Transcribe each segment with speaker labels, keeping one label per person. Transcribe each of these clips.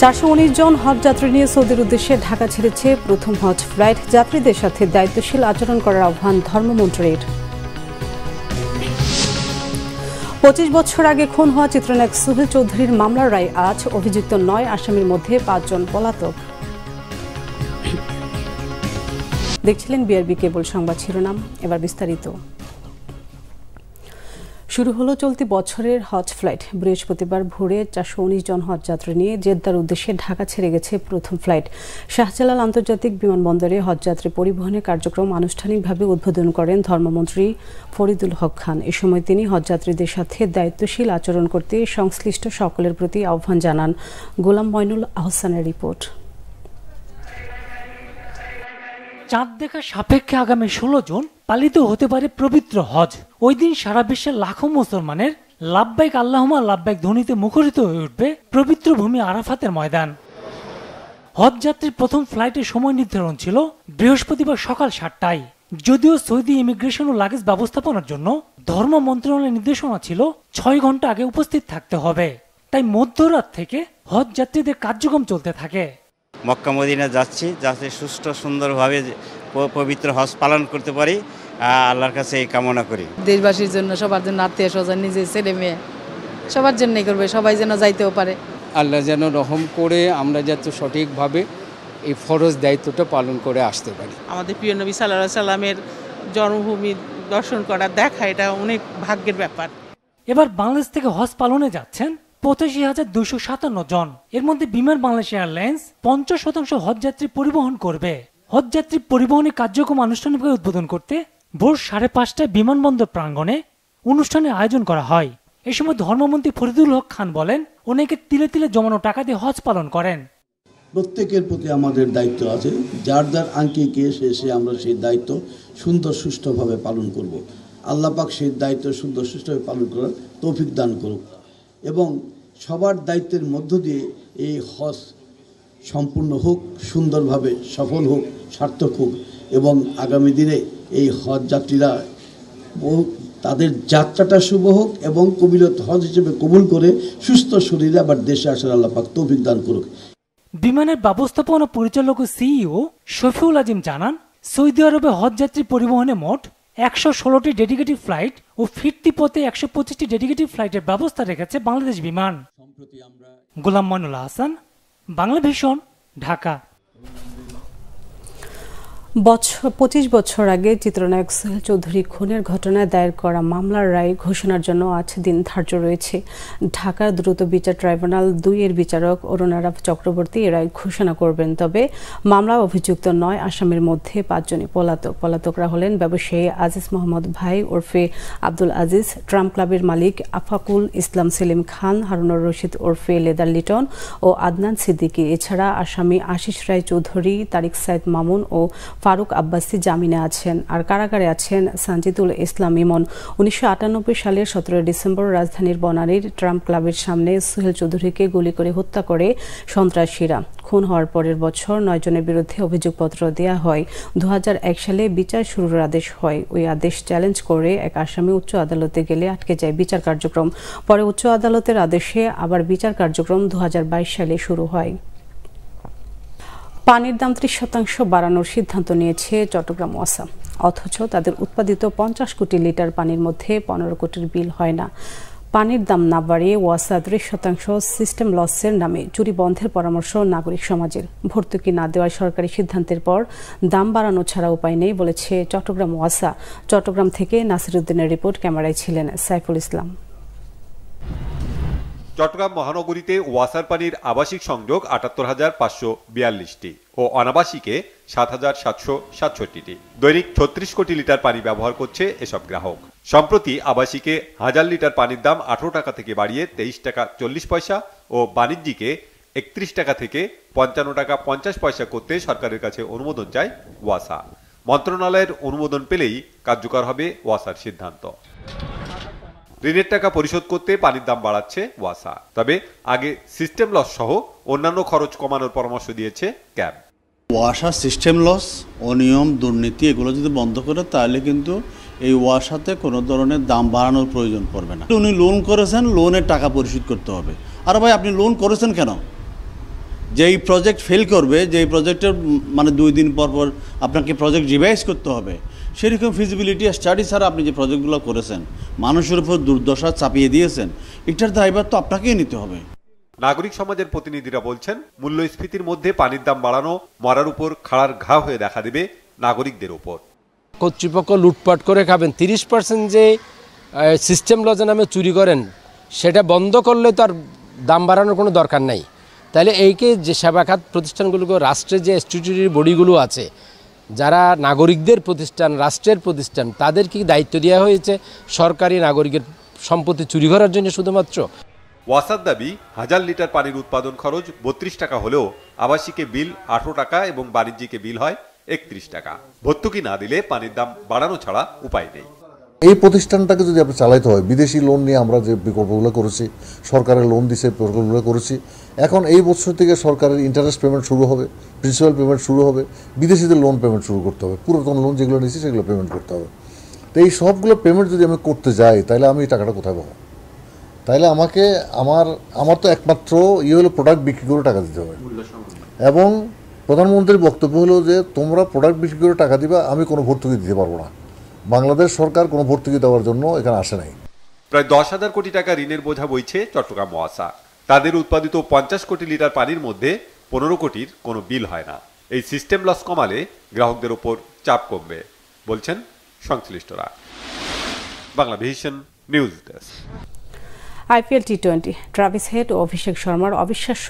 Speaker 1: 419 জন হজ যাত্রী নিয়ে সৌদির উদ্দেশ্যে ঢাকা ছেড়েছে প্রথম হজ ফ্লাইট। যাত্রীদের সাথে দায়িত্বশীল আচরণ করার আহ্বান ধর্মমন্ত্রীর। 25 বছর আগে খুন হওয়া চিত্রনায়ক সোহেল চৌধুরীর মামলার রায় আজ। অভিযুক্ত 9 আসামির মধ্যে 5 জন পলাতক। দেখছিলেন বিআরবি কেবল সংবাদ শিরোনাম, এবার বিস্তারিত। শুরু হলো চলতি বছরের হজ ফ্লাইট। বৃহস্পতিবার ভোরে 419 জন হজ যাত্রী নিয়ে জেদ্দার উদ্দেশ্যে ঢাকা ছেড়ে গেছে প্রথম ফ্লাইট। শাহজালাল আন্তর্জাতিক বিমানবন্দরে হজযাত্রী পরিবহনের কার্যক্রম আনুষ্ঠানিকভাবে উদ্বোধন করেন ধর্মমন্ত্রী ফরিদুল হক খান। এ সময় তিনি হজযাত্রীদের সাথে দায়িত্বশীল আচরণ করতে সংশ্লিষ্ট সকলের প্রতি আহ্বান জানান। গোলাম মইনুল আহসানের রিপোর্ট।
Speaker 2: চাঁদ দেখা সাপেক্ষে আগামী 16 জুন পালিত হতে পারে পবিত্র হজ। ওই দিন সারা বিশ্বের লাখো মুসলমানের লাব্বাইক আল্লাহুম্মা লাব্বাইক ধ্বনিতে মুখরিত হয়ে উঠবে পবিত্র ভূমি আরাফাতের ময়দান। হজ যাত্রীর প্রথম ফ্লাইটের সময় নির্ধারণ ছিল বৃহস্পতিবার সকাল 7টায়। যদিও সৌদি ইমিগ্রেশন ও লাগেজ ব্যবস্থাপনার জন্য ধর্ম মন্ত্রণালয়ের নির্দেশনা ছিল 6 ঘন্টা আগে উপস্থিত থাকতে হবে। তাই মধ্যরাত থেকে হজ যাত্রীদের কার্যক্রম চলতে থাকে।
Speaker 3: মক্কা মদিনা যাচ্ছি, যাতে সুষ্ঠু সুন্দরভাবে পবিত্র হজ পালন করতে পারি, আল্লাহর কাছে এই কামনা করি।
Speaker 4: দেশবাসীর জন্য, সবার জন্য, আত্মীয় স্বজন, নিজের ছেলে মেয়ে সবার জন্যই করবে, সবাই যেন যাইতেও পারে।
Speaker 5: আল্লাহ যেন রহম করে আমরা যাতে সঠিকভাবে এই ফরজ দায়িত্বটা পালন করে আসতে পারি।
Speaker 6: আমাদের প্রিয় নবী সাল্লাল্লাহু আলাইহি সাল্লামের জন্মভূমি দর্শন করা, দেখা, এটা অনেক ভাগ্যের ব্যাপার।
Speaker 2: এবার বাংলাদেশ থেকে হজ পালনে যাচ্ছেন 85,257 জন। এর মধ্যে বিমান বাংলাদেশ এয়ারলাইন্স 50% হজযাত্রী পরিবহন করবে। হজযাত্রী পরিবহনের কার্যক্রম আনুষ্ঠানিকভাবে উদ্বোধন করতে ভোর 5:30টায় বিমানবন্দর প্রাঙ্গণে অনুষ্ঠানের আয়োজন করা হয়। এ সময় ধর্মমন্ত্রী ফরিদুল হক খান বলেন, অনেকে তিলে তিলে জমানো টাকা দিয়ে হজ পালন করেন।
Speaker 7: প্রত্যেকের প্রতি আমাদের দায়িত্ব আছে, যার যার আঙ্কিকে সে আমরা সেই দায়িত্ব সুন্দর সুষ্ঠুভাবে পালন করব। আল্লাহ পাক সেই দায়িত্ব সুন্দর সুষ্ঠুভাবে পালন করার তৌফিক দান করুক এবং সবার দায়িত্বের মধ্য দিয়ে এই হজ সম্পূর্ণ হোক, সুন্দরভাবে সফল হোক, সার্থক হোক এবং আগামী দিনে এই হজ যাত্রীরা তাদের যাত্রাটা শুভ হোক এবং কবিরত হজ হিসেবে কবুল করে সুস্থ শরীরে আবার দেশে আসার আল্লাহ পাক তৌফিক দান করুক।
Speaker 2: বিমানের ব্যবস্থাপনা পরিচালক ও সিইও শফিউল আজিম জানান, সৌদি আরবে হজযাত্রী পরিবহনে মোট 116টি ডেডিকেটেড ফ্লাইট ও ফিরতি পথে 125টি ডেডিকেটেড ফ্লাইটের ব্যবস্থা রেখেছে বাংলাদেশ বিমান। গোলাম মইনুল আহসান, বাংলা ভিশন, ঢাকা।
Speaker 1: 25 বছর আগে চিত্রনায়ক সোহেল চৌধুরী খুনের ঘটনায় দায়ের করা মামলার রায় ঘোষণার জন্য আজ দিন ধার্য রয়েছে। ঢাকার দ্রুত বিচার ট্রাইব্যুনাল 2 এর বিচারক অরুণারাব চক্রবর্তী এ রায় ঘোষণা করবেন। তবে মামলা অভিযুক্ত 9 আসামির মধ্যে 5 জনই পলাতক। পলাতকরা হলেন ব্যবসায়ী আজিজ মোহাম্মদ ভাই ওরফে আব্দুল আজিজ, ট্রাম্প ক্লাবের মালিক আফাকুল ইসলাম সেলিম খান, হারুনুর রশিদ ওরফে লেদার লিটন ও আদনান সিদ্দিকী। এছাড়া আসামি আশিস রায় চৌধুরী, তারিক সাইদ মামুন ও ফারুক আব্বাসী জামিনে আছেন। আর কারাগারে আছেন সানজিদুল ইসলাম ইমন। 1998 সালের 17 ডিসেম্বর রাজধানীর বনানীর ট্রাম্প ক্লাবের সামনে সোহেল চৌধুরীকে গুলি করে হত্যা করে সন্ত্রাসীরা। খুন হওয়ার পরের বছর 9 জনের বিরুদ্ধে অভিযোগপত্র দেওয়া হয়। 2001 সালে বিচার শুরুর আদেশ হয়। ওই আদেশ চ্যালেঞ্জ করে এক আসামি উচ্চ আদালতে গেলে আটকে যায় বিচার কার্যক্রম। পরে উচ্চ আদালতের আদেশে আবার বিচার কার্যক্রম 2022 সালে শুরু হয়। পানির দাম 30% বাড়ানোর সিদ্ধান্ত নিয়েছে চট্টগ্রাম ওয়াসা, অথচ তাদের উৎপাদিত 50 কোটি লিটার পানির মধ্যে 15 কোটির বিল হয় না। পানির দাম না বাড়িয়ে ওয়াসা 30% সিস্টেম লসের নামে চুরি বন্ধের পরামর্শ নাগরিক সমাজের। ভর্তুকি না দেওয়ার সরকারি সিদ্ধান্তের পর দাম বাড়ানো ছাড়া উপায় নেই বলেছে চট্টগ্রাম ওয়াসা। চট্টগ্রাম থেকে নাসিরউদ্দিনের রিপোর্ট, ক্যামেরায় ছিলেন সাইফুল ইসলাম।
Speaker 8: চট্টগ্রাম মহানগরীতে ওয়াসার পানির আবাসিক সংযোগ ৭৮,৫৪২টি ও অনাবাসিকে ৭,৭৬৭টি। দৈনিক ৩৬ কোটি লিটার পানি ব্যবহার করছে এসব গ্রাহক। সম্প্রতি আবাসিকে 1000 লিটার পানির দাম 18 টাকা থেকে বাড়িয়ে 23 টাকা 40 পয়সা ও বাণিজ্যিকে 31 টাকা থেকে 55 টাকা 50 পয়সা করতে সরকারের কাছে অনুমোদন চায় ওয়াসা। মন্ত্রণালয়ের অনুমোদন পেলেই কার্যকর হবে ওয়াসার সিদ্ধান্ত। ঋণের টাকা পরিশোধ করতে পানির দাম বাড়াচ্ছে ওয়াসা, তবে আগে সিস্টেম লস সহ অন্যান্য খরচ কমানোর পরামর্শ দিয়েছে ক্যাব।
Speaker 9: ওয়াসা সিস্টেম লস, অনিয়ম, দুর্নীতি এগুলো যদি বন্ধ করে তাহলে কিন্তু এই ওয়াসাতে কোনো ধরনের দাম বাড়ানোর প্রয়োজন পড়বে না। উনি লোন করেছেন, লোনের টাকা পরিশোধ করতে হবে। আর ভাই আপনি লোন করেছেন কেন? যেই প্রজেক্ট ফেল করবে, যেই প্রজেক্টের মানে 2 দিন পর পর আপনাকে প্রজেক্ট রিভাইজ করতে হবে, সেরকম ফিজিবিলিটি স্টাডি ছাড়া আপনি যে প্রজেক্টগুলো করেছেন, মানুষের উপর দুর্দশা চাপিয়ে দিয়েছেন, এটার দায়ভার তো আপনাকেই নিতে হবে।
Speaker 8: নাগরিক সমাজের প্রতিনিধিরা বলছেন, মূল্যস্ফীতির মধ্যে পানির দাম বাড়ানো মরার উপর খাড়ার ঘা হয়ে দেখা দেবে নাগরিকদের উপর।
Speaker 10: কর্তৃপক্ষ লুটপাট করে খাবেন, 30% যে সিস্টেম লজ নামে চুরি করেন সেটা বন্ধ করলে তো আর দাম বাড়ানোর কোনো দরকার নাই। তাহলে এইকে যে সেবা খাত প্রতিষ্ঠানগুলোকে, রাষ্ট্রের যে স্ট্যাটিউটরি বডিগুলো আছে, যারা নাগরিকদের প্রতিষ্ঠান, রাষ্ট্রের প্রতিষ্ঠান, তাদেরকে দায়িত্ব দেওয়া হয়েছে সরকারি নাগরিকের সম্পত্তি চুরি করার জন্য শুধুমাত্র।
Speaker 8: ওয়াসার দাবি 1000 লিটার পানির উৎপাদন খরচ 32 টাকা হলেও আবাসিকে বিল 18 টাকা এবং বাণিজ্যিকে বিল হয় 31 টাকা। ভর্তুকি না দিলে পানির দাম বাড়ানো ছাড়া উপায় নেই।
Speaker 11: এই প্রতিষ্ঠানটাকে যদি আপনি চালাইতে হয়, বিদেশি লোন নিয়ে আমরা যে বিকল্পগুলো করেছি, সরকারের লোন দিছে প্রকল্পগুলো করেছি, এখন এই বছর থেকে সরকারের ইন্টারেস্ট পেমেন্ট শুরু হবে, প্রিন্সিপাল পেমেন্ট শুরু হবে, বিদেশিদের লোন পেমেন্ট শুরু করতে হবে, পুরাতন লোন যেগুলো নিয়েছি সেগুলো পেমেন্ট করতে হবে। তো এই সবগুলো পেমেন্ট যদি আমি করতে যাই, তাহলে আমি এই টাকাটা কোথায় পাবো? তাইলে আমাকে আমার তো একমাত্র হলো প্রোডাক্ট বিক্রি করে টাকা দিতে হবে। এবং প্রধানমন্ত্রীর বক্তব্য হলো যে তোমরা প্রোডাক্ট বিক্রি করে টাকা দিবা, আমি কোনো ভর্তুকি দিতে পারবো না। বাংলাদেশ সরকার কোনো ভর্তুকি দেওয়ার জন্য এখানে আসে নাই।
Speaker 8: প্রায় 10,000 কোটি টাকা ঋণের বোঝা বইছে চট্টগ্রাম ওয়াসা। তাদের উৎপাদিত 50 কোটি লিটার পানির মধ্যে 15 কোটির কোনো বিল হয় না। এই সিস্টেম লস কমালে গ্রাহকদের উপর চাপ কমবে বলছেন সংশ্লিষ্টরা। Bangla Vision news desk.
Speaker 1: IPL T20 Travis Head ও অভিষেক শর্মার অবিশ্বাস্য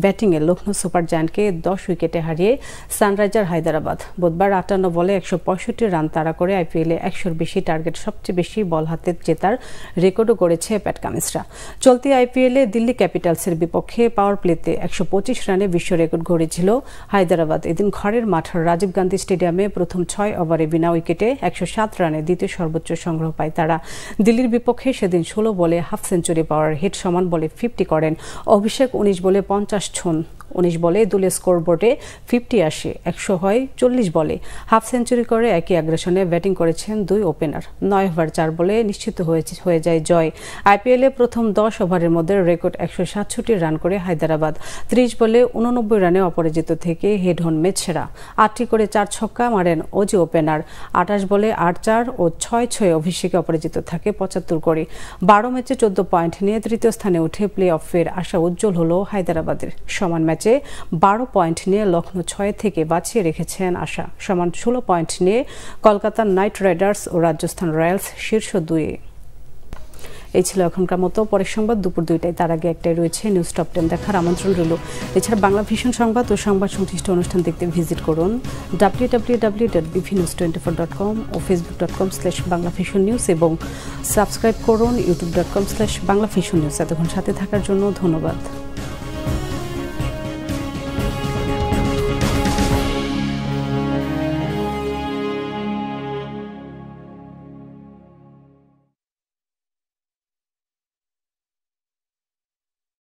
Speaker 1: ব্যাটিংয়ে লখনৌ সুপার জায়ান্টকে 10 উইকেটে হারিয়ে সানরাইজার হায়দরাবাদ বুধবার 58 বলে 165 রান তাড়া করে IPL-এ 100-র বেশি টার্গেট, সবচেয়ে বেশি বল হাতে জেতার রেকর্ডও গড়েছে প্যাট কামিন্সরা। চলতি IPL-এ দিল্লি ক্যাপিটালসের বিপক্ষে পাওয়ার প্লেতে 125 রানে বিশ্ব রেকর্ড গড়েছিল হায়দরাবাদ। এদিন ঘরের মাঠ রাজীব গান্ধী স্টেডিয়ামে প্রথম 6 ওভারে বিনা উইকেটে 107 রানে দ্বিতীয় সর্বোচ্চ সংগ্রহ পায় তারা। দিল্লির বিপক্ষে সেদিন 16 বলে হাফ সেঞ্চুরি পাওয়ার হেড সমান বলে 50 করেন। অভিষেক 19 বলে 50 ছুঁন, 19 বলে দলীয় স্কোরবোর্ডে 50 আসে, 100 হয় 40 বলে। হাফ সেঞ্চুরি করে একই আগ্রাসনে ব্যাটিং করেছেন 2 ওপেনার। 9 ওভার 4 বলে নিশ্চিত হয়ে যায় জয়। IPL-এ প্রথম 10 ওভারের মধ্যে রেকর্ড 167 রান করে হায়দরাবাদ। 30 বলে 89 রানে অপরাজিত থেকে হেড হন ম্যাচ সেরা। 8টি করে 4 ছক্কা মারেন অজি ওপেনার। 28 বলে 8-4 ও 6-6 অভিষেকে অপরাজিত থাকে 75 করে। 12 ম্যাচে 14 পয়েন্ট নিয়ে তৃতীয় স্থানে উঠে প্লে অফের আশা উজ্জ্বল হলো হায়দরাবাদের। সমান ম্যাচে 12 পয়েন্ট নিয়ে লখনৌ 6 থেকে বাঁচিয়ে রেখেছেন আশা। সমান 16 পয়েন্ট নিয়ে কলকাতা নাইট রাইডার্স ও রাজস্থান রয়্যালস শীর্ষ 2-এ। এই ছিল এখনকার মতো। পরের সংবাদ দুপুর 2টায়, তার আগে একটাই রয়েছে নিউজ টপ 10 দেখার আমন্ত্রণ রইল। এছাড়া বাংলা ভিশন সংবাদ ও সংবাদ সংশ্লিষ্ট অনুষ্ঠান দেখতে ভিজিট করুন www.bvnews24.com ও facebook.com/banglavisionnews এবং সাবস্ক্রাইব করুন youtube.com/banglavisionnews। এতক্ষণ সাথে থাকার জন্য ধন্যবাদ।